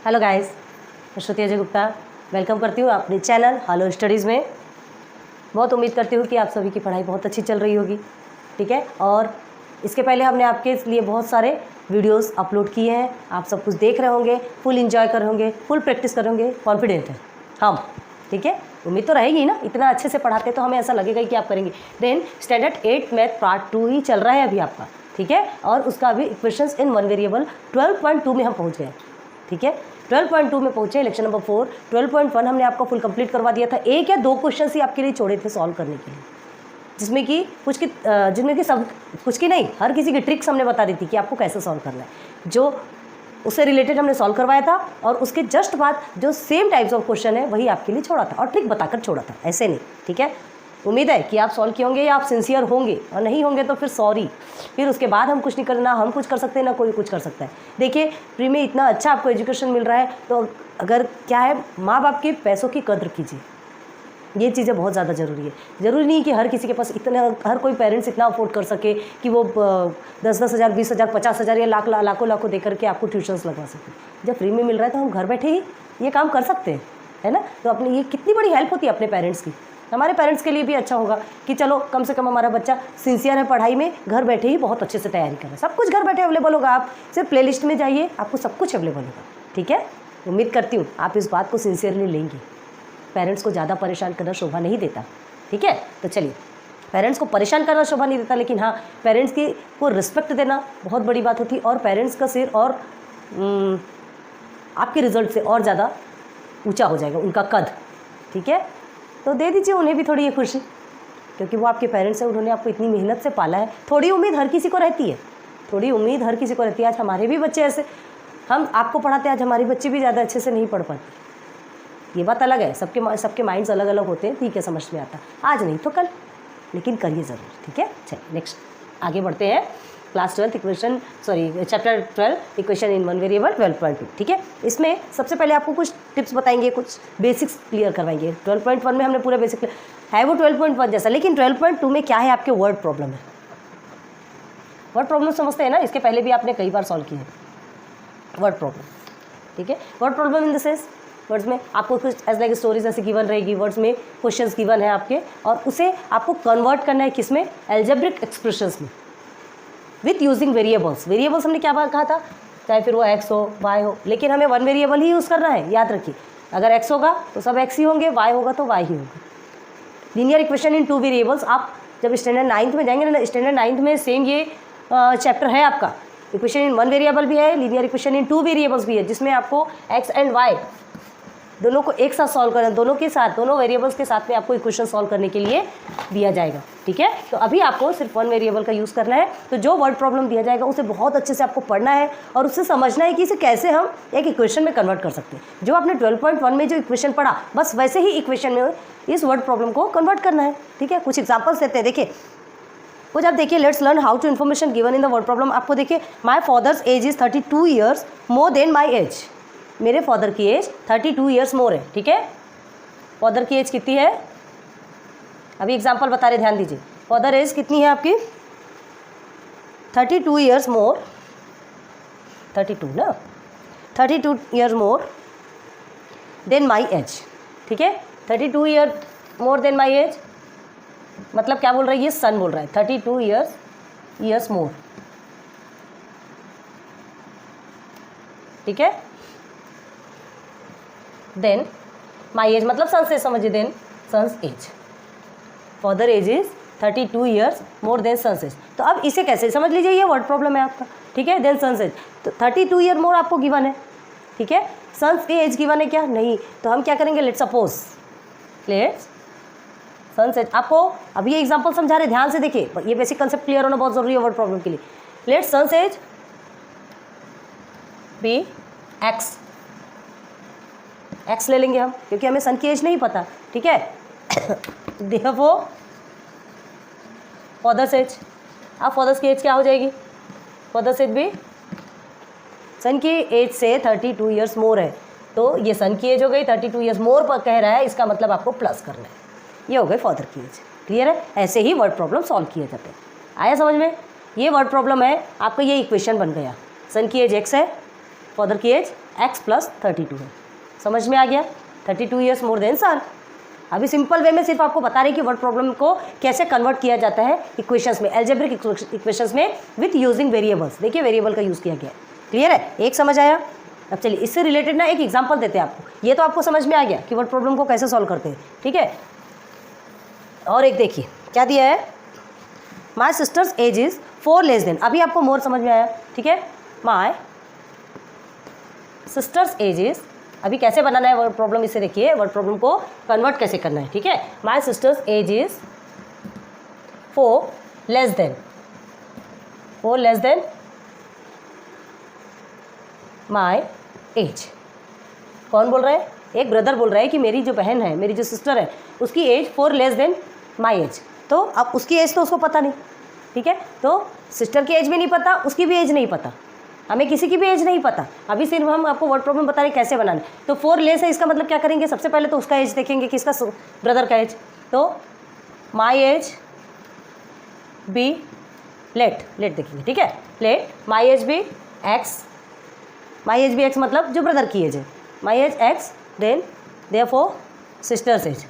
Hello guys, मैं श्रुति Ajay Gupta welcome करती हूँ अपने चैनल हेलो स्टडीज़ में। बहुत उम्मीद करती हूँ कि आप सभी की पढ़ाई बहुत अच्छी चल रही होगी, ठीक है। और इसके पहले हमने आपके लिए बहुत सारे वीडियोस अपलोड किए हैं, आप सब कुछ देख रहे होंगे, फुल एंजॉय कर रहे होंगे, फुल प्रैक्टिस कर होंगे, कॉन्फिडेंट है हम, ठीक है। उम्मीद तो रहेगी ना, इतना अच्छे से पढ़ाते तो हमें ऐसा लगेगा कि आप करेंगे। देन स्टैंडर्ड 8 मैथ पार्ट 2 ही चल रहा है अभी आपका, ठीक है। और उसका अभी इक्वेशंस इन वन वेरिएबल 12.2 में हम पहुँच गए, ठीक है। 12.2 में पहुंचे, लेक्चर नंबर 4। 12.1 हमने आपको फुल कंप्लीट करवा दिया था। एक या दो क्वेश्चन ही आपके लिए छोड़े थे सॉल्व करने के लिए, जिसमें कि सब कुछ की नहीं, हर किसी की ट्रिक्स हमने बता दी थी कि आपको कैसे सॉल्व करना है। जो उससे रिलेटेड हमने सॉल्व करवाया था और उसके जस्ट बाद जो सेम टाइप्स ऑफ क्वेश्चन है वही आपके लिए छोड़ा था और ट्रिक बताकर छोड़ा था, ऐसे नहीं, ठीक है। उम्मीद है कि आप सॉल्व किए होंगे या आप सिंसियर होंगे, और नहीं होंगे तो फिर सॉरी। फिर उसके बाद हम कुछ नहीं करना, हम कुछ कर सकते हैं ना कोई कुछ कर सकता है। देखिए, फ्री में इतना अच्छा आपको एजुकेशन मिल रहा है, तो अगर क्या है, माँ बाप के पैसों की कद्र कीजिए। ये चीज़ें बहुत ज़्यादा ज़रूरी है। ज़रूरी नहीं कि हर किसी के पास इतना, हर कोई पेरेंट्स इतना अफोर्ड कर सके कि वो 10-10 हज़ार, 20 हज़ार, 50 हज़ार या लाखों दे करके आपको ट्यूशन्स लगवा सके। जब फ्री में मिल रहा है तो हम घर बैठे ही ये काम कर सकते हैं, है ना। तो अपनी ये कितनी बड़ी हेल्प होती है अपने पेरेंट्स की। हमारे पेरेंट्स के लिए भी अच्छा होगा कि चलो कम से कम हमारा बच्चा सिंसियर है पढ़ाई में, घर बैठे ही बहुत अच्छे से तैयारी कर रहा है। सब कुछ घर बैठे अवेलेबल होगा, आप सिर्फ प्लेलिस्ट में जाइए, आपको सब कुछ अवेलेबल होगा, ठीक है। उम्मीद करती हूँ आप इस बात को सिंसियरली लेंगे। पेरेंट्स को ज़्यादा परेशान करना शोभा नहीं देता, ठीक है। तो चलिए, पेरेंट्स को परेशान करना शोभा नहीं देता, लेकिन हाँ, पेरेंट्स की को रिस्पेक्ट देना बहुत बड़ी बात होती है। और पेरेंट्स का सिर और आपके रिजल्ट से और ज़्यादा ऊँचा हो जाएगा उनका कद, ठीक है। तो दे दीजिए उन्हें भी थोड़ी ये खुशी, क्योंकि वो आपके पेरेंट्स हैं, उन्होंने आपको इतनी मेहनत से पाला है। थोड़ी उम्मीद हर किसी को रहती है, थोड़ी उम्मीद हर किसी को रहती है। आज हमारे भी बच्चे ऐसे, हम आपको पढ़ाते हैं, आज हमारे बच्चे भी ज़्यादा अच्छे से नहीं पढ़ पाते। ये बात अलग है, सबके माइंड्स अलग अलग होते हैं, ठीक है, समझ में आता। आज नहीं तो कल, लेकिन करिए ज़रूर, ठीक है। चलिए नेक्स्ट आगे बढ़ते हैं। Class 12 equation, chapter 12 equation in one variable 12.2, ठीक है। इसमें सबसे पहले आपको कुछ टिप्स बताएंगे, कुछ बेसिक्स क्लियर करवाएंगे। 12.1 में हमने पूरा बेसिक है, वो 12.1 जैसा, लेकिन 12.2 में क्या है, आपके वर्ड प्रॉब्लम है। वर्ड प्रॉब्लम समझते हैं ना, इसके पहले भी आपने कई बार सॉल्व किया है वर्ड प्रॉब्लम, ठीक है। Word problem in the sense, words में आपको कुछ एज लाइक स्टोरीज ऐसे गिवन रहेगी, वर्ड्स में क्वेश्चंस गिवन है आपके, और उसे आपको कन्वर्ट करना है किसमें, एल्जेब्रिक एक्सप्रेशंस में, विथ यूजिंग वेरिएबल्स। वेरिएबल्स हमने क्या कहा था, चाहे फिर वो एक्स हो, वाई हो, लेकिन हमें वन वेरिएबल ही यूज़ करना है, याद रखिए। अगर एक्स होगा तो सब एक्स ही होंगे, वाई होगा तो वाई ही होगा। Linear equation in two variables, आप जब स्टैंडर्ड 9th में जाएंगे ना, स्टैंडर्ड 9th में सेम ये चैप्टर है आपका। इक्वेशन इन वन वेरिएबल भी है, linear equation in two variables भी है, जिसमें आपको एक्स एंड वाई दोनों को एक साथ सॉल्व करना, दोनों वेरिएबल्स के साथ में आपको इक्वेशन सॉल्व करने के लिए दिया जाएगा, ठीक है। तो अभी आपको सिर्फ वन वेरिएबल का यूज़ करना है। तो जो वर्ड प्रॉब्लम दिया जाएगा उसे बहुत अच्छे से आपको पढ़ना है और उससे समझना है कि इसे कैसे हम एक इक्वेशन में कन्वर्ट कर सकते हैं। जो आपने 12.1 में जो इक्वेशन पढ़ा, बस वैसे ही इक्वेशन में इस वर्ड प्रॉब्लम को कन्वर्ट करना है, ठीक है। कुछ एग्जाम्पल्स देते हैं, देखिए कुछ आप देखिए। Let's learn how to information given in the word problem. आपको देखिए, my father's age is 32 years more than my age. मेरे फादर की एज 32 ईयर्स मोर है, ठीक है। फादर की एज कितनी है, अभी एग्जांपल बता रहे, ध्यान दीजिए। फादर एज कितनी है आपकी, 32 ईयर्स मोर, 32 ना, 32 years more than my age, ठीक है। 32 year more than my age मतलब क्या बोल रहा है, ये सन बोल रहा है, 32 ईयर्स मोर, ठीक है। देन माई एज मतलब सन्स एज समझिए, then son's age, father age is 32 years more than son's age. तो अब इसे कैसे समझ लीजिए, ये वर्ड प्रॉब्लम है आपका, ठीक है। देन सन्स एज, तो 32 ईयर मोर आपको गिवन है, ठीक है। सन्स एज गिवन है क्या, नहीं। तो हम क्या करेंगे, लेट्स सपोज सन्स एज। आपको अभी ये एग्जाम्पल समझा रहे, ध्यान से देखिए, ये बेसिक कंसेप्ट क्लियर होना बहुत जरूरी है वर्ड प्रॉब्लम के लिए। Let's son's age be x ले लेंगे हम, क्योंकि हमें सन की एज नहीं पता, ठीक है। देखो फादर्स एज, अब फादर्स की एज क्या हो जाएगी, फादर्स एज भी सन की एज से 32 ईयर्स मोर है, तो ये सन की एज हो गई, 32 ईयर्स मोर पर कह रहा है, इसका मतलब आपको प्लस करना है, ये हो गई फादर की एज। क्लियर है, ऐसे ही वर्ड प्रॉब्लम सॉल्व किए जाते हैं। आया समझ में, ये वर्ड प्रॉब्लम है आपका, ये इक्वेशन बन गया। सन की एज एक्स है, फादर की एज x प्लस 32 है। समझ में आ गया? 32 ईयर्स मोर देन सन। अभी सिंपल वे में सिर्फ आपको बता रहे कि वर्ड प्रॉब्लम को कैसे कन्वर्ट किया जाता है इक्वेशंस में, एल्जेब्रिक इक्वेशंस में विथ यूजिंग वेरिएबल्स। देखिए वेरिएबल का यूज़ किया गया है। क्लियर है? एक समझ आया? अब चलिए इससे रिलेटेड ना एक एग्जांपल देते हैं आपको। ये तो आपको समझ में आ गया कि वर्ड प्रॉब्लम को कैसे सॉल्व करते हैं, ठीक है। और एक देखिए क्या दिया है, my sister's age is 4 less than. अभी आपको मोर समझ में आया, ठीक है। माई सिस्टर्स एज इज, अभी कैसे बनाना है वर्ड प्रॉब्लम, इसे देखिए वर्ड प्रॉब्लम को कन्वर्ट कैसे करना है, ठीक है। My sister's age is 4 less than, 4 less than my age. कौन बोल रहा है? एक ब्रदर बोल रहा है कि मेरी जो बहन है, मेरी जो सिस्टर है, उसकी age 4 less than my age. तो अब उसकी एज तो उसको पता नहीं, ठीक है। तो सिस्टर की एज भी नहीं पता, उसकी भी एज नहीं पता, हमें किसी की भी एज नहीं पता। अभी सिर्फ हम आपको वर्ड प्रॉब्लम बता रहे कैसे बनाना है। तो 4 लेस है, इसका मतलब क्या करेंगे, सबसे पहले तो उसका एज देखेंगे, किसका, ब्रदर का एज। तो माई एज बी लेट देखेंगे, ठीक है। Let my age be x, my age be x मतलब जो ब्रदर की एज है, my age x, then therefore sister's age,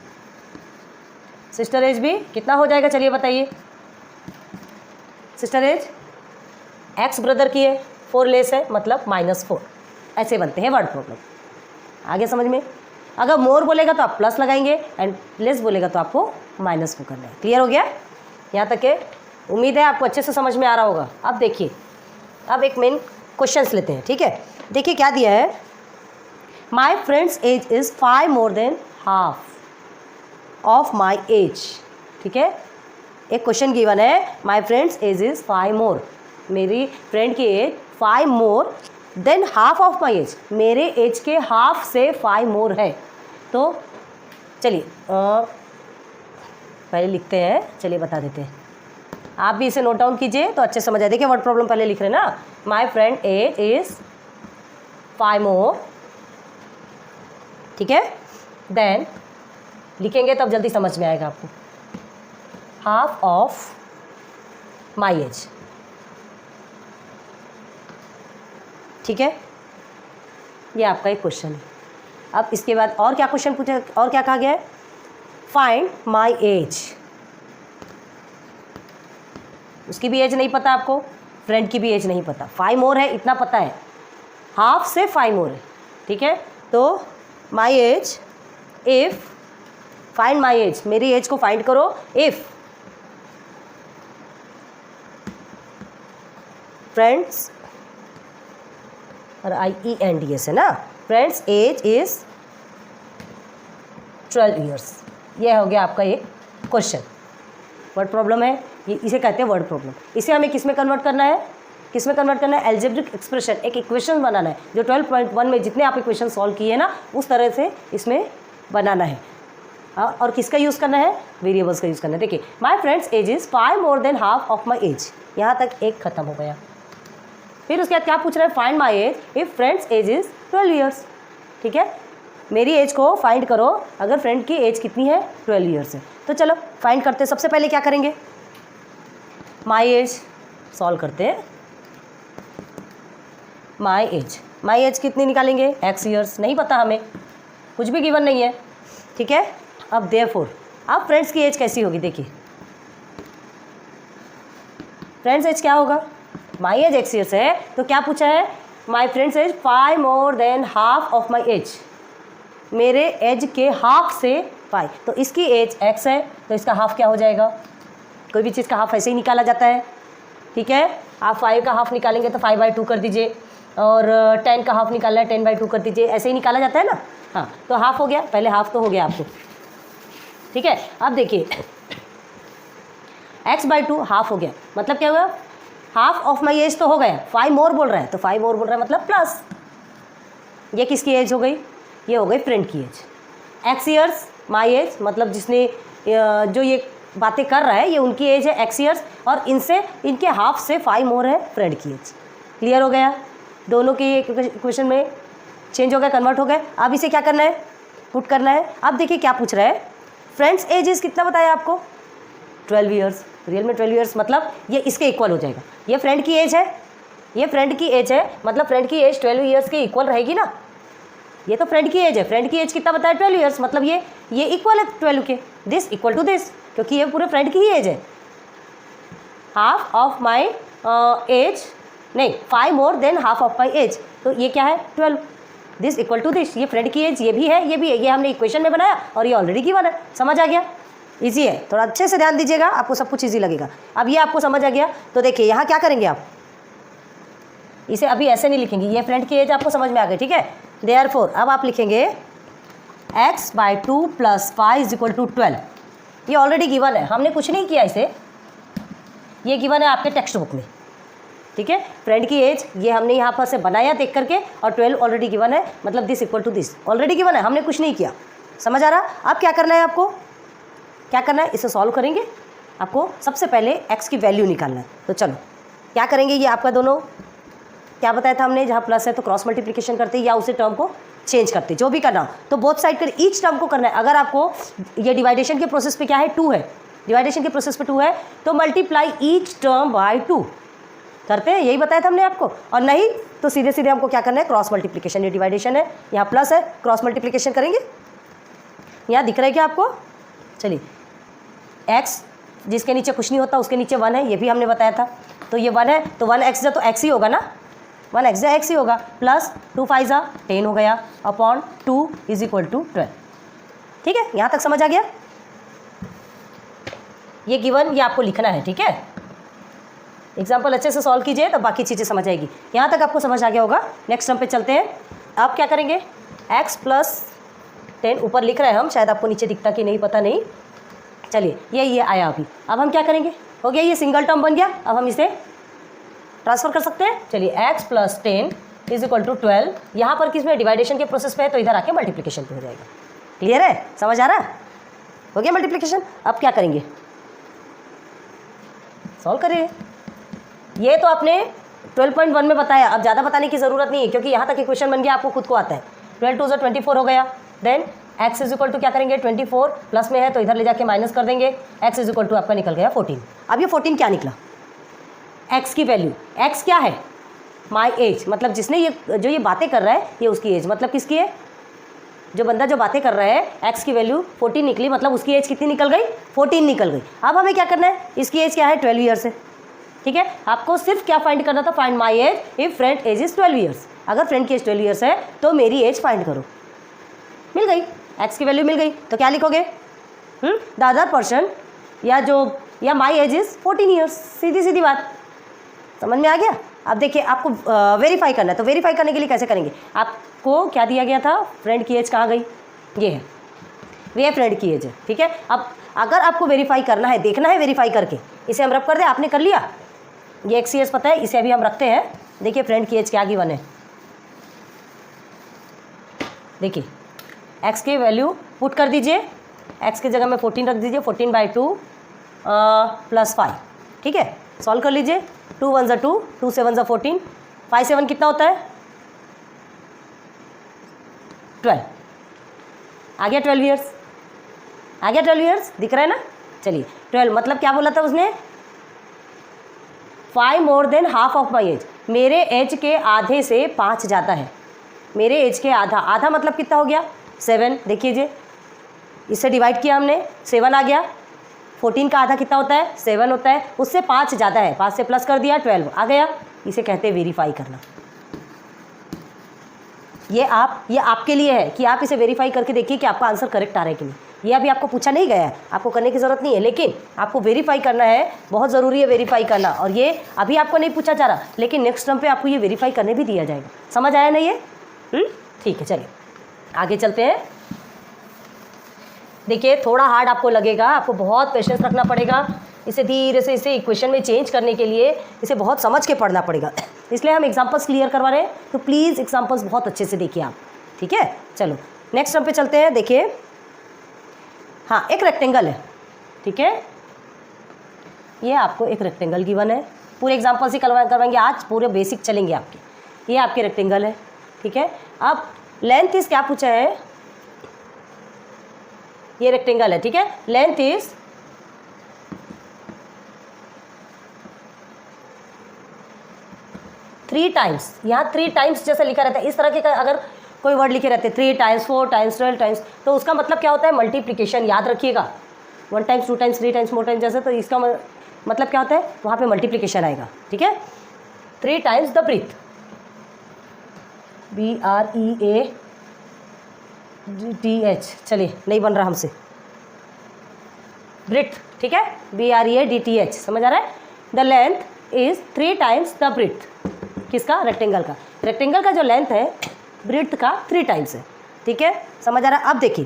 sister age भी कितना हो जाएगा, चलिए बताइए। सिस्टर एज एक्स ब्रदर की है, 4 लेस है मतलब -4। ऐसे बनते हैं वर्ड प्रॉब्लम। आगे समझ में? अगर मोर बोलेगा तो आप प्लस लगाएंगे एंड लेस बोलेगा तो आपको -4 करना है। क्लियर हो गया? यहाँ तक के उम्मीद है आपको अच्छे से समझ में आ रहा होगा। अब देखिए, अब एक मेन क्वेश्चंस लेते हैं, ठीक है। देखिए क्या दिया है, my friend's age is 5 more than half of my age, ठीक है। एक क्वेश्चन गिवन है, my friend's age is 5 more, मेरी फ्रेंड की age 5 more than half of my age, मेरे एज के हाफ से 5 मोर है। तो चलिए पहले लिखते हैं, चलिए बता देते हैं। आप भी इसे नोट डाउन कीजिए तो अच्छे समझ आए। देखिए वर्ड प्रॉब्लम पहले लिख रहे हैं ना, माई फ्रेंड एज इज़ 5 मोर, ठीक है। देन लिखेंगे तब जल्दी समझ में आएगा आपको, हाफ ऑफ माई एज, ठीक है। ये आपका एक क्वेश्चन है। अब इसके बाद और क्या क्वेश्चन पूछा, और क्या कहा गया है, फाइंड माई एज। उसकी भी एज नहीं पता आपको, फ्रेंड की भी एज नहीं पता। 5 मोर है इतना पता है, हाफ से 5 मोर है, ठीक है। तो माई age, if find my as, मेरी एज को फाइंड करो, इफ़ फ्रेंड्स, और IENDS है ना, फ्रेंड्स एज इज़ 12 ईयर्स। यह हो गया आपका एक क्वेश्चन। वर्ड प्रॉब्लम है ये, इसे कहते हैं वर्ड प्रॉब्लम। इसे हमें किस में कन्वर्ट करना है, किस में कन्वर्ट करना है, एल्जेब्रिक एक्सप्रेशन, एक इक्वेशन बनाना है जो 12.1 में जितने आप इक्वेशन सॉल्व किए ना उस तरह से इसमें बनाना है। और किसका यूज़ करना है, वेरिएबल्स का यूज़ करना है। देखिए my friend's age is 5 more than half of my age, यहाँ तक एक खत्म हो गया। फिर उसके बाद क्या पूछ रहा है, find my age if friend's age is 12 years, ठीक है। मेरी एज को फाइंड करो अगर फ्रेंड की एज कितनी है, 12 ईयर्स है। तो चलो फाइंड करते हैं। सबसे पहले क्या करेंगे, माई एज सॉल्व करते हैं। माई एज कितनी निकालेंगे, x ईयर्स, नहीं पता हमें, कुछ भी गिवन नहीं है, ठीक है। अब देयरफॉर, अब फ्रेंड्स की एज कैसी होगी, देखिए फ्रेंड्स एज क्या होगा, माई एज x ईयर्स है तो क्या पूछा है, my friend's age 5 more than half of my age, मेरे एज के हाफ से 5, तो इसकी एज x है तो इसका हाफ क्या हो जाएगा, कोई भी चीज़ का हाफ ऐसे ही निकाला जाता है, ठीक है। आप 5 का हाफ निकालेंगे तो 5/2 कर दीजिए, और 10 का हाफ निकालना है 10/2 कर दीजिए, ऐसे ही निकाला जाता है ना। हाँ तो हाफ हो गया, पहले हाफ तो हो गया आपको, ठीक है। अब देखिए x/2 हाफ हो गया, मतलब क्या हुआ, हाफ ऑफ माई एज तो हो गया, 5 मोर बोल रहा है तो 5 मोर बोल रहा है मतलब प्लस, ये किसकी एज हो गई, ये हो गई फ्रेंड की age. x years my age मतलब जिसने जो ये बातें कर रहा है ये उनकी एज है x ईयर्स, और इनसे इनके हाफ से 5 मोर है फ्रेंड की एज। क्लियर हो गया, दोनों की इक्वेशन में चेंज हो गया, कन्वर्ट हो गए। अब इसे क्या करना है, पुट करना है। अब देखिए क्या पूछ रहा है, फ्रेंड्स एज इज कितना बताया आपको, 12 ईयर्स, रियल में 12 ईयर्स मतलब ये इसके इक्वल हो जाएगा। ये फ्रेंड की एज है, ये फ्रेंड की एज है मतलब फ्रेंड की एज 12 ईयर्स के इक्वल रहेगी ना, ये तो फ्रेंड की एज है, फ्रेंड की एज कितना बताया 12 ईयर्स, मतलब ये इक्वल है 12 के, दिस इक्वल टू दिस, क्योंकि ये पूरे फ्रेंड की ही एज है। हाफ ऑफ माई एज, नहीं 5 more than half of my age, तो ये क्या है 12, दिस इक्वल टू दिस, ये फ्रेंड की एज ये भी है, ये भी है, ये हमने इक्वेशन में बनाया और ये ऑलरेडी गिवन है। समझ आ गया? इजी है, थोड़ा अच्छे से ध्यान दीजिएगा, आपको सब कुछ इजी लगेगा। अब ये आपको समझ आ गया, तो देखिए यहाँ क्या करेंगे आप, इसे अभी ऐसे नहीं लिखेंगे, ये फ्रेंड की एज आपको समझ में आ गई, ठीक है। देयरफॉर अब आप लिखेंगे x/2 + 5 = 12, ये ऑलरेडी गिवन है, हमने कुछ नहीं किया इसे, ये गिवन है आपके टेक्स्ट बुक में, ठीक है। फ्रेंड की एज ये हमने यहाँ पर से बनाया देख करके, और 12 ऑलरेडी गिवन है, मतलब this equal to this already given है, हमने कुछ नहीं किया। समझ आ रहा? अब क्या करना है आपको, क्या करना है, इसे सॉल्व करेंगे। आपको सबसे पहले x की वैल्यू निकालना है, तो चलो क्या करेंगे, ये आपका दोनों क्या बताया था हमने, जहाँ प्लस है तो क्रॉस मल्टीप्लिकेशन करते या उसे टर्म को चेंज करते, जो भी करना, तो बोथ साइड कर ईच टर्म को करना है। अगर आपको ये डिवाइडेशन के प्रोसेस पे क्या है 2 है, डिवाइडेशन के प्रोसेस पे 2 है, तो मल्टीप्लाई ईच टर्म बाय 2 करते हैं, यही बताया था हमने आपको। और नहीं तो सीधे सीधे हमको क्या करना है, क्रॉस मल्टीप्लिकेशन, ये डिवाइडेशन है, यहाँ प्लस है, क्रॉस मल्टीप्लिकेशन करेंगे। यहाँ दिख रहा है क्या आपको? चलिए, x जिसके नीचे कुछ नहीं होता उसके नीचे 1 है, ये भी हमने बताया था, तो ये 1 है, तो 1x तो x ही होगा ना, 1x x ही होगा, प्लस 2 5 10 हो गया, अपॉन 2 = 12, ठीक है। यहाँ तक समझ आ गया? ये गिवन ये आपको लिखना है, ठीक है। एग्जाम्पल अच्छे से सॉल्व कीजिए तब बाकी चीज़ें समझ आएगी। यहाँ तक आपको समझ आ गया होगा। नेक्स्ट टर्म पे चलते हैं। अब क्या करेंगे, x + 10 ऊपर लिख रहे हैं हम, शायद आपको नीचे दिखता कि नहीं पता नहीं, चलिए ये आया अभी। अब हम क्या करेंगे, हो गया ये सिंगल टर्म बन गया, अब हम इसे ट्रांसफर कर सकते हैं। चलिए x + 10 = 12, यहाँ पर किस में डिवाइडेशन के प्रोसेस पे है, तो इधर आके मल्टीप्लिकेशन पे हो जाएगा। क्लियर है? समझ आ रहा है? हो गया मल्टीप्लिकेशन। अब क्या करेंगे, सॉल्व करिए। ये तो आपने 12.1 में बताया, अब ज़्यादा बताने की ज़रूरत नहीं है, क्योंकि यहाँ तक इक्वेशन बन गया, आपको खुद को आता है। 12 2 24 हो गया, देन x = क्या करेंगे, 24 प्लस में है तो इधर ले जाके माइनस कर देंगे, x = आपका निकल गया 14। अब ये 14 क्या निकला, x की वैल्यू, x क्या है, माई एज, मतलब जिसने ये बातें कर रहा है ये उसकी एज, मतलब किसकी है, जो बंदा जो बातें कर रहा है, x की वैल्यू 14 निकली, मतलब उसकी एज कितनी निकल गई, 14 निकल गई। अब हमें क्या करना है, इसकी एज क्या है, 12 ईयर्स है, ठीक है। आपको सिर्फ क्या फाइंड करना था, find my age if friend age is 12 years. अगर फ्रेंड की एज 12 ईयर्स है तो मेरी एज फाइंड करो। मिल गई, x की वैल्यू मिल गई, तो क्या लिखोगे, द अदर पर्सन, या माई एज इज 14 ईयर्स, सीधी सीधी बात। समझ में आ गया? अब देखिए आपको वेरीफाई करना है, तो वेरीफाई करने के लिए कैसे करेंगे, आपको क्या दिया गया था, फ्रेंड की एज कहाँ गई, ये है, ये फ्रेंड की एज है, ठीक है। अब अगर आपको वेरीफाई करना है, देखना है वेरीफाई करके, इसे हम रब कर दें, आपने कर लिया, ये x की एज पता है, इसे अभी हम रखते हैं। देखिए फ्रेंड की एज क्या गिवन है, देखिए x की वैल्यू पुट कर दीजिए, x की जगह में 14 रख दीजिए, 14/2 + 5, ठीक है। सॉल्व कर लीजिए, 2 1 = 2, 2 7 = 14, 5 7 कितना होता है, 12, आ गया 12 ईयर्स, आ गया 12 ईयर्स, दिख रहा है ना। चलिए 12 मतलब क्या बोला था उसने, 5 more than half of my age, मेरे एज के आधे से 5 ज़्यादा है, मेरे एज के आधा मतलब कितना हो गया, 7। देखिए इससे डिवाइड किया हमने, 7 आ गया, 14 का आधा कितना होता है, 7 होता है, उससे 5 ज़्यादा है, 5 से प्लस कर दिया, 12 आ गया। इसे कहते हैं वेरीफाई करना। ये आपके लिए है कि आप इसे वेरीफाई करके देखिए कि आपका आंसर करेक्ट आ रहा है कि नहीं। ये अभी आपको पूछा नहीं गया है, आपको करने की ज़रूरत नहीं है, लेकिन आपको वेरीफाई करना है, बहुत ज़रूरी है वेरीफाई करना। और ये अभी आपको नहीं पूछा जा रहा, लेकिन नेक्स्ट टर्म पे आपको ये वेरीफाई करने भी दिया जाएगा। समझ आया ना ये? ठीक है, चलिए आगे चलते हैं। देखिए थोड़ा हार्ड आपको लगेगा, आपको बहुत पेशेंस रखना पड़ेगा, इसे धीरे से इसे इक्वेशन में चेंज करने के लिए इसे बहुत समझ के पढ़ना पड़ेगा, इसलिए हम एग्जांपल्स क्लियर करवा रहे हैं, तो प्लीज़ एग्जांपल्स बहुत अच्छे से देखिए आप, ठीक है। चलो नेक्स्ट टर्म पे चलते हैं। देखिए हाँ, एक रेक्टेंगल है, ठीक है, ये आपको एक रेक्टेंगल गिवन है, पूरे एग्जाम्पल से करवाएंगे आज, पूरे बेसिक चलेंगे आपके। ये आपके रेक्टेंगल है, ठीक है। अब लेंथ इज क्या पूछा है, ये रेक्टेंगल है, ठीक है, लेंथ इज 3 टाइम्स, यहाँ 3 टाइम्स जैसा लिखा रहता है, इस तरह के अगर कोई वर्ड लिखे रहते हैं 3 टाइम्स 4 टाइम्स 12 टाइम्स, तो उसका मतलब क्या होता है मल्टीप्लिकेशन, याद रखिएगा 1 टाइम्स 2 टाइम्स 3 टाइम्स 4 टाइम्स जैसे, तो इसका मतलब क्या होता है वहाँ पे मल्टीप्लिकेशन आएगा, ठीक है। 3 टाइम्स द ब्रीथ, BREADTH, चलिए नहीं बन रहा हमसे, ब्रीथ, ठीक है, BREADTH, समझ आ रहा है। The length is 3 times the breadth, किसका, रेक्टेंगल का, रेक्टेंगल का जो लेंथ है ब्रीथ का 3 टाइम्स है, ठीक है, समझ आ रहा है। अब देखिए,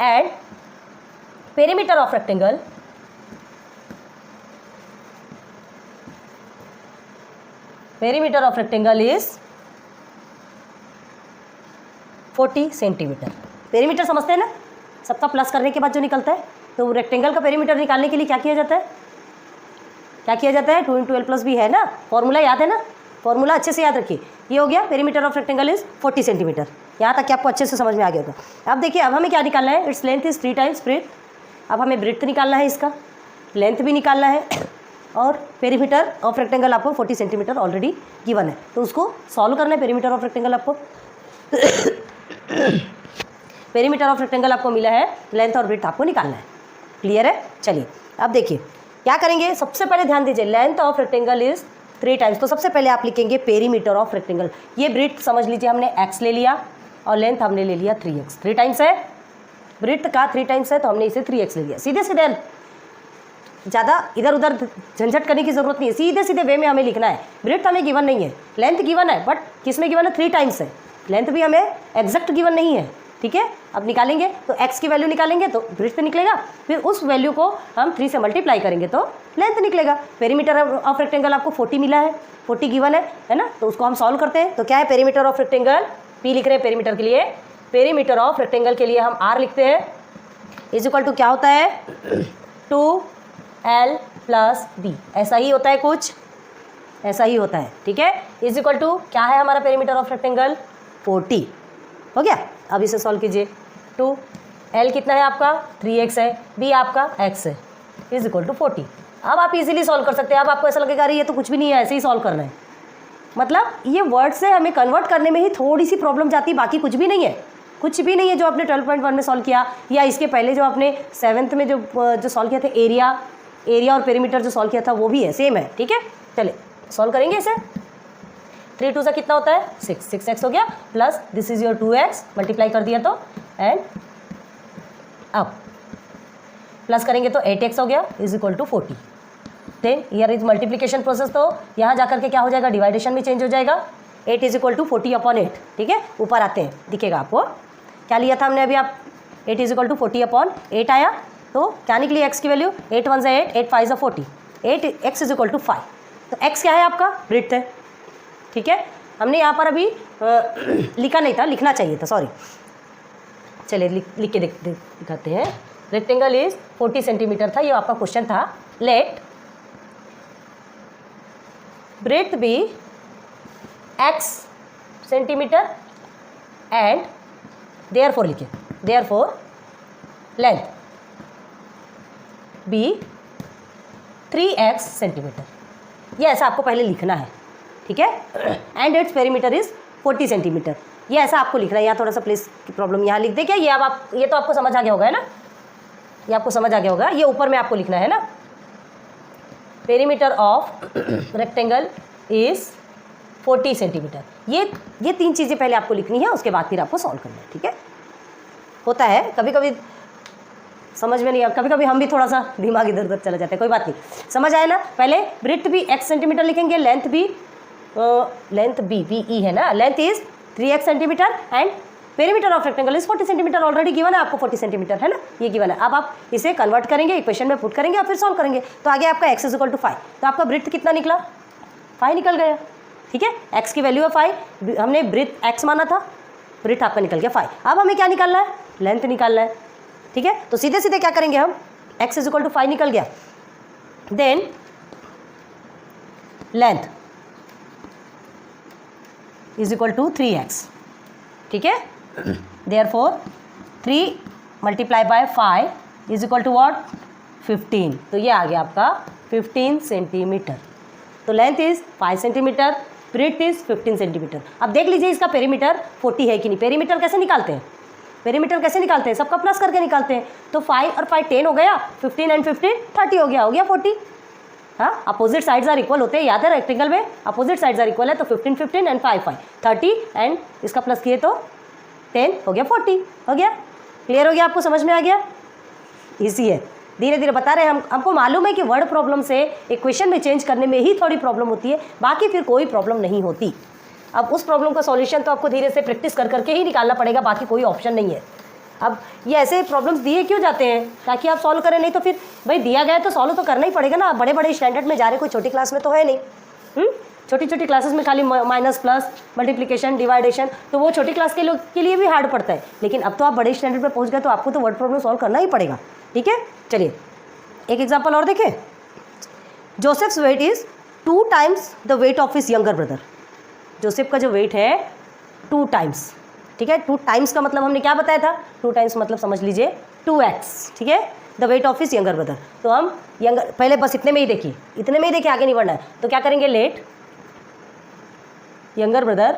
and perimeter of rectangle, perimeter of rectangle is 40 centimetre. Perimeter समझते हैं ना, सबका प्लस करने के बाद जो निकलता है, तो रेक्टेंगल का पेरीमीटर निकालने के लिए क्या किया जाता है, क्या किया जाता है, 2 × 12 + b है ना, फॉर्मूला याद है ना, फॉर्मूला अच्छे से याद रखिए। ये हो गया perimeter of rectangle is 40 centimetre, यहाँ तक कि आपको अच्छे से समझ में आ गया होगा। अब देखिए, अब हमें क्या निकालना है, its length is 3 times breadth, अब हमें ब्रेथ निकालना है, इसका लेंथ भी निकालना है, और पेरीमीटर ऑफ रेक्टेंगल आपको 40 सेंटीमीटर ऑलरेडी गिवन है, तो उसको सॉल्व करना है। पेरीमीटर ऑफ रेक्टेंगल आपको पेरीमीटर ऑफ रेक्टेंगल आपको मिला है, लेंथ और ब्रेथ आपको निकालना है, क्लियर है। चलिए अब देखिए क्या करेंगे, सबसे पहले ध्यान दीजिए, length of rectangle is 3 times, तो सबसे पहले आप लिखेंगे पेरीमीटर ऑफ रेक्टेंगल। ये ब्रेथ समझ लीजिए हमने x ले लिया और लेंथ हमने ले लिया 3x, 3 टाइम्स है, ब्रेथ का 3 टाइम्स है, तो हमने इसे 3x ले लिया। सीधे सीधे, ज़्यादा इधर उधर झंझट करने की ज़रूरत नहीं है, सीधे सीधे वे में हमें लिखना है। ब्रेथ हमें गिवन नहीं है, लेंथ गिवन है, बट किस में गिवन है, 3 टाइम्स है, लेंथ भी हमें एग्जैक्ट गिवन नहीं है, ठीक है। अब निकालेंगे तो x की वैल्यू निकालेंगे तो ब्रेथ निकलेगा, फिर उस वैल्यू को हम 3 से मल्टीप्लाई करेंगे तो लेंथ निकलेगा। पेरीमीटर ऑफ रेक्टेंगल आपको 40 मिला है, 40 गिवन है ना, तो उसको हम सॉल्व करते हैं। तो क्या है पेरीमीटर ऑफ रेक्टेंगल, p लिख रहे हैं पेरीमीटर के लिए, पेरीमीटर ऑफ रेक्टेंगल के लिए हम r लिखते हैं, इज इक्वल टू क्या होता है 2l + b, ऐसा ही होता है, कुछ ऐसा ही होता है, ठीक है। इज इक्वल टू क्या है हमारा पेरीमीटर ऑफ रेक्टेंगल 40, हो गया। अब इसे सॉल्व कीजिए, 2l कितना है आपका 3x है, b आपका x है, इज इक्वल टू 40। अब आप इजीली सॉल्व कर सकते हैं। अब आपको ऐसा लगेगा अरे ये तो कुछ भी नहीं है, ऐसे ही सॉल्व करना है, मतलब ये वर्ड से हमें कन्वर्ट करने में ही थोड़ी सी प्रॉब्लम जाती है, बाकी कुछ भी नहीं है, कुछ भी नहीं है। जो आपने 12.1 में सॉल्व किया या इसके पहले जो आपने 7th में जो सॉल्व किया था, एरिया और पेरीमीटर जो सॉल्व किया था वो भी है, सेम है, ठीक है। चलिए सॉल्व करेंगे इसे, 3 2 से कितना होता है 6x हो गया, plus this is your 2x, multiply कर दिया तो, एंड अब प्लस करेंगे तो 8x हो गया, is equal to 40। Then here is multiplication process, तो यहाँ जाकर के क्या हो जाएगा, डिवाइडेशन में चेंज हो जाएगा, 8 इज इक्वल टू 40/8, ठीक है। ऊपर आते हैं, दिखेगा आपको क्या लिया था हमने अभी, आप 8 इज इक्वल टू 40/8 आया, तो क्या निकली x की value, 8 1 8, 8 5 40, 8x is equal to 5, तो x क्या है आपका ब्रेथ है, ठीक है। हमने यहाँ पर अभी लिखा नहीं था, लिखना चाहिए था, सॉरी। चलिए लिख के दिखाते हैं। रेक्टेंगल इज 40 सेंटीमीटर था, ये आपका क्वेश्चन था। Let breadth be x centimetre and therefore लिखे, therefore length be 3x centimetre, ये ऐसा आपको पहले लिखना है, ठीक है। And its perimeter is 40 centimetre, ये ऐसा आपको लिखना है। यहाँ थोड़ा सा प्लेस की प्रॉब्लम, यहाँ लिख दे क्या, ये अब आप, ये तो आपको समझ आ गया होगा, है ना, ये आपको समझ आ गया होगा, ये ऊपर में आपको लिखना है ना, perimeter of rectangle is 40 centimetre. ये 3 चीज़ें पहले आपको लिखनी है, उसके बाद फिर आपको सॉल्व करना है, ठीक है। होता है कभी कभी समझ में नहीं आ, कभी कभी हम भी थोड़ा सा दिमाग इधर उधर चला जाता है, कोई बात नहीं, समझ आए ना। पहले ब्रेथ भी x सेंटीमीटर लिखेंगे, लेंथ भी बी ई है ना, length is 3x centimetre and perimeter of rectangle is 40 centimetre, already given है आपको 40 सेंटीमीटर, है ना, ये गिवन है। अब आप इसे कन्वर्ट करेंगे, इक्वेशन में पुट करेंगे और फिर सॉल्व करेंगे, तो आगे आपका x इज इक्वल टू 5, तो आपका ब्रेथ कितना निकला, 5 निकल गया, ठीक है। x की वैल्यू है 5, हमने ब्रेथ x माना था, ब्रेथ आपका निकल गया 5। अब हमें क्या निकालना है, लेंथ निकालना है, ठीक है। तो सीधे सीधे क्या करेंगे हम, x इज इक्वल टू 5 निकल गया, then length is equal to 3x, ठीक है। Therefore 3 multiply by 5 is equal to what 15, तो ये आ गया आपका 15 सेंटीमीटर। तो length is 5 centimetre, breadth is 15 centimetre. अब देख लीजिए इसका पेरीमीटर 40 है कि नहीं। पेरीमीटर कैसे निकालते हैं, पेरीमीटर कैसे निकालते हैं, सबका प्लस करके निकालते हैं। तो 5 और 5 10 हो गया, 15 एंड 15 30 हो गया 40। हाँ, अपोजिट साइड्स आर इक्वल होते हैं, याद है रेक्टेंगल में अपोजिट साइड्स आर इक्वल है। तो 15 15 एंड 5 5 30 एंड इसका प्लस किए तो 10 हो गया 40 हो गया। क्लियर हो गया, आपको समझ में आ गया? इजी है, धीरे धीरे बता रहे हैं हम। हमको मालूम है कि वर्ड प्रॉब्लम से इक्वेशन में चेंज करने में ही थोड़ी प्रॉब्लम होती है, बाकी फिर कोई प्रॉब्लम नहीं होती। अब उस प्रॉब्लम का सॉल्यूशन तो आपको धीरे से प्रैक्टिस कर करके ही निकालना पड़ेगा, बाकी कोई ऑप्शन नहीं है। अब ये ऐसे प्रॉब्लम्स दिए क्यों जाते हैं, ताकि आप सॉल्व करें, नहीं तो फिर भाई दिया गया तो सॉल्व तो करना ही पड़ेगा ना। बड़े बड़े स्टैंडर्ड में जा रहे, कोई छोटी क्लास में तो है नहीं। छोटी छोटी क्लासेस में खाली माइनस प्लस मल्टीप्लिकेशन डिवाइडेशन, तो वो छोटी क्लास के लोग के लिए भी हार्ड पड़ता है। लेकिन अब तो आप बड़े स्टैंडर्ड में पहुंच गए, तो आपको तो वर्ड प्रॉब्लम सॉल्व करना ही पड़ेगा। ठीक है, चलिए एक एग्जाम्पल और देखें। Joseph's weight is 2 times the weight of his younger brother. Joseph का जो वेट है 2 टाइम्स। ठीक है, 2 टाइम्स का मतलब हमने क्या बताया था, 2 टाइम्स मतलब समझ लीजिए 2x। ठीक है, the weight of his younger brother. तो हम यंगर पहले बस इतने में ही देखिए, इतने में ही देखिए, आगे नहीं बढ़ना है। तो क्या करेंगे, let younger brother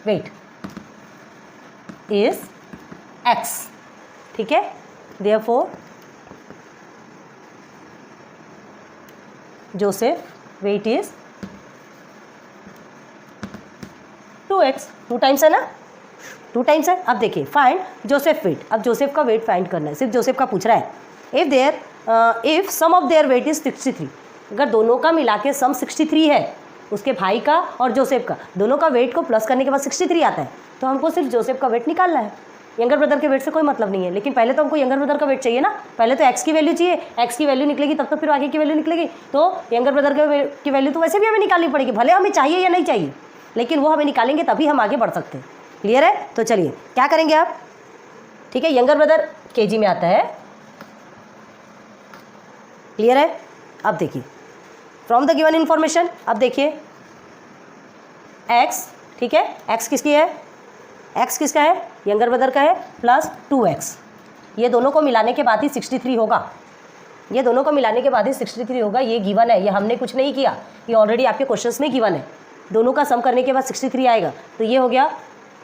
weight is x। ठीक है, therefore Joseph weight is 2x। 2 times है ना, 2 टाइम्स है। अब देखिए फाइंड जोसेफ वेट। अब जोसेफ का वेट फाइंड करना है, सिर्फ जोसेफ का पूछ रहा है। If sum of their weight is 63, अगर दोनों का मिला के सम 63 है, उसके भाई का और जोसेफ का, दोनों का वेट को प्लस करने के बाद 63 आता है, तो हमको सिर्फ जोसेफ का वेट निकालना है। यंगर ब्रदर के वेट से कोई मतलब नहीं है, लेकिन पहले तो हमको यंगर ब्रदर का वेट चाहिए ना। पहले तो x की वैल्यू चाहिए, x की वैल्यू निकलेगी तब तो फिर आगे की वैल्यू निकलेगी। तो यंगर ब्रदर की वैल्यू तो वैसे भी हमें निकालनी पड़ेगी, भले हमें चाहिए या नहीं चाहिए, लेकिन वो हमें निकालेंगे तभी हम आगे बढ़ सकते हैं। क्लियर है? तो चलिए क्या करेंगे आप। ठीक है, यंगर ब्रदर केजी में आता है। क्लियर है? अब देखिए फ्रॉम द गिवन इन्फॉर्मेशन, अब देखिए x, ठीक है, x किसकी है, x किसका है, यंगर ब्रदर का है, प्लस 2x। ये दोनों को मिलाने के बाद ही 63 होगा। ये दोनों को मिलाने के बाद ही 63 होगा। ये गिवन है, ये हमने कुछ नहीं किया, ये ऑलरेडी आपके क्वेश्चंस में गिवन है। दोनों का सम करने के बाद 63 आएगा। तो ये हो गया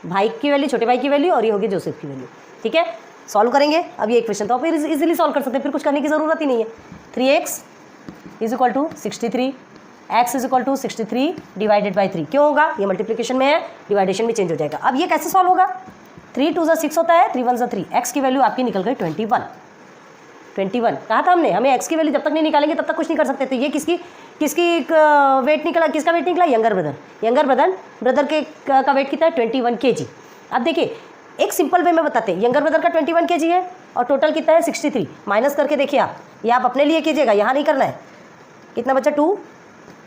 भाई की वैल्यू, छोटे भाई की वैल्यू, और ये हो गई जोसेफ की वैल्यू। ठीक है, सॉल्व करेंगे अब ये इक्वेशन, तो आप इजीली सॉल्व कर सकते हैं, फिर कुछ करने की ज़रूरत ही नहीं है। 3x is equal to 63, x is equal to 63 divided by 3। क्यों होगा, ये मल्टीप्लिकेशन में है, डिवाइडेशन में चेंज हो जाएगा। अब ये कैसे सॉल्व होगा, 3 2 ज़ा 6 होता है, 3 1 ज़ा 3। x की वैल्यू आपकी निकल गई 21 कहा था हमने, हमें x की वैल्यू जब तक नहीं निकालेंगे तब तक कुछ नहीं कर सकते। तो ये किसकी वेट निकला, किसका वेट निकला, यंगर ब्रदर का वेट कितना है, 21 kg। अब देखिए एक सिंपल वे में बताते हैं, यंगर ब्रदर का 21 kg है और टोटल कितना है 63। माइनस करके देखिए आप, ये आप अपने लिए कीजिएगा, यहाँ नहीं करना है। कितना बचा, 2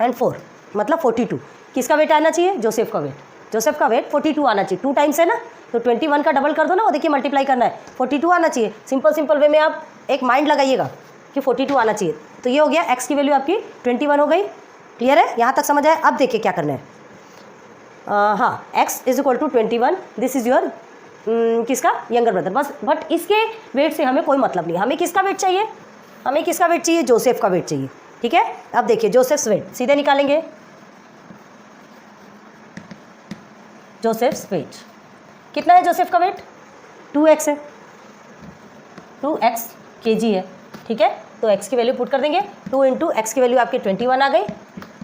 और 4 मतलब 42। किसका वेट आना चाहिए, जोसेफ का वेट 42 आना चाहिए। 2 टाइम्स है ना, तो 21 का डबल कर दो ना, वो देखिए मल्टीप्लाई करना है, 42 आना चाहिए। सिंपल वे में आप एक माइंड लगाइएगा कि 42 आना चाहिए। तो ये हो गया, x की वैल्यू आपकी 21 हो गई। क्लियर है, यहाँ तक समझ आए? अब देखिए क्या करना है। हाँ, x is equal to 21, this is your किसका, यंगर ब्रदर। बस बट इसके वेट से हमें कोई मतलब नहीं, हमें किसका वेट चाहिए, जोसेफ का वेट चाहिए। ठीक है, अब देखिए जोसेफ्स वेट सीधे निकालेंगे। जोसेफ्स वेट कितना है, जोसेफ का वेट 2x है, 2x kg है। ठीक है, तो x की वैल्यू पुट कर देंगे, 2 इंटू एक्स की वैल्यू आपकी 21 आ गई,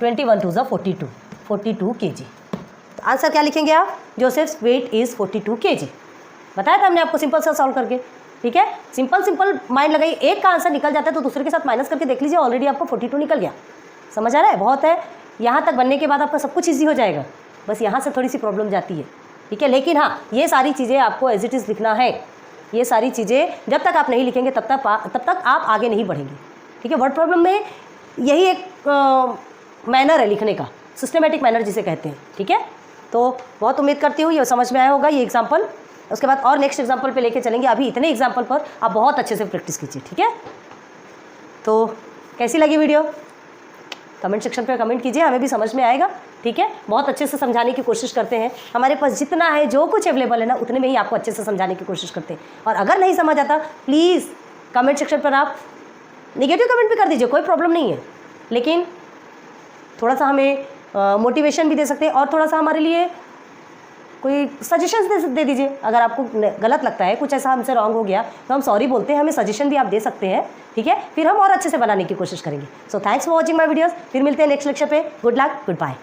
21 2 ज़ा 42 kg। तो आंसर क्या लिखेंगे आप, जोसेफ्स वेट इज़ 42 kg। बताया था हमने आपको सिंपल सा सॉल्व करके। ठीक है, सिंपल माइंड लगाइए, एक का आंसर निकल जाता है तो दूसरे के साथ माइनस करके देख लीजिए, ऑलरेडी आपको 42 निकल गया। समझ आ रहा है, बहुत है। यहाँ तक बनने के बाद आपका सब कुछ ईजी हो जाएगा, बस यहाँ से थोड़ी सी प्रॉब्लम जाती है। ठीक है, लेकिन हाँ, ये सारी चीज़ें आपको एज इट इज़ लिखना है। ये सारी चीज़ें जब तक आप नहीं लिखेंगे तब तक आप आगे नहीं बढ़ेंगे। ठीक है, वर्ड प्रॉब्लम में यही एक मैनर है लिखने का, सिस्टमेटिक मैनर जिसे कहते हैं। ठीक है, तो बहुत उम्मीद करती हूँ ये समझ में आया होगा ये एग्जाम्पल। उसके बाद और नेक्स्ट एग्जाम्पल पे लेके चलेंगे। अभी इतने एग्जाम्पल पर आप बहुत अच्छे से प्रैक्टिस कीजिए। ठीक है, तो कैसी लगी वीडियो, कमेंट सेक्शन पे कमेंट कीजिए, हमें भी समझ में आएगा। ठीक है, बहुत अच्छे से समझाने की कोशिश करते हैं, हमारे पास जितना है, जो कुछ अवेलेबल है ना, उतने में ही आपको अच्छे से समझाने की कोशिश करते हैं। और अगर नहीं समझ आता, प्लीज़ कमेंट सेक्शन पर आप नेगेटिव कमेंट भी कर दीजिए, कोई प्रॉब्लम नहीं है, लेकिन थोड़ा सा हमें मोटिवेशन भी दे सकते हैं और थोड़ा सा हमारे लिए कोई सजेशंस दे दीजिए। अगर आपको गलत लगता है, कुछ ऐसा हमसे रॉन्ग हो गया, तो हम सॉरी बोलते हैं, हमें सजेशन भी आप दे सकते हैं, ठीक है। फिर हम और अच्छे से बनाने की कोशिश करेंगे। So thanks for watching my videos. फिर मिलते हैं नेक्स्ट लेक्चर पे। Good luck, good bye.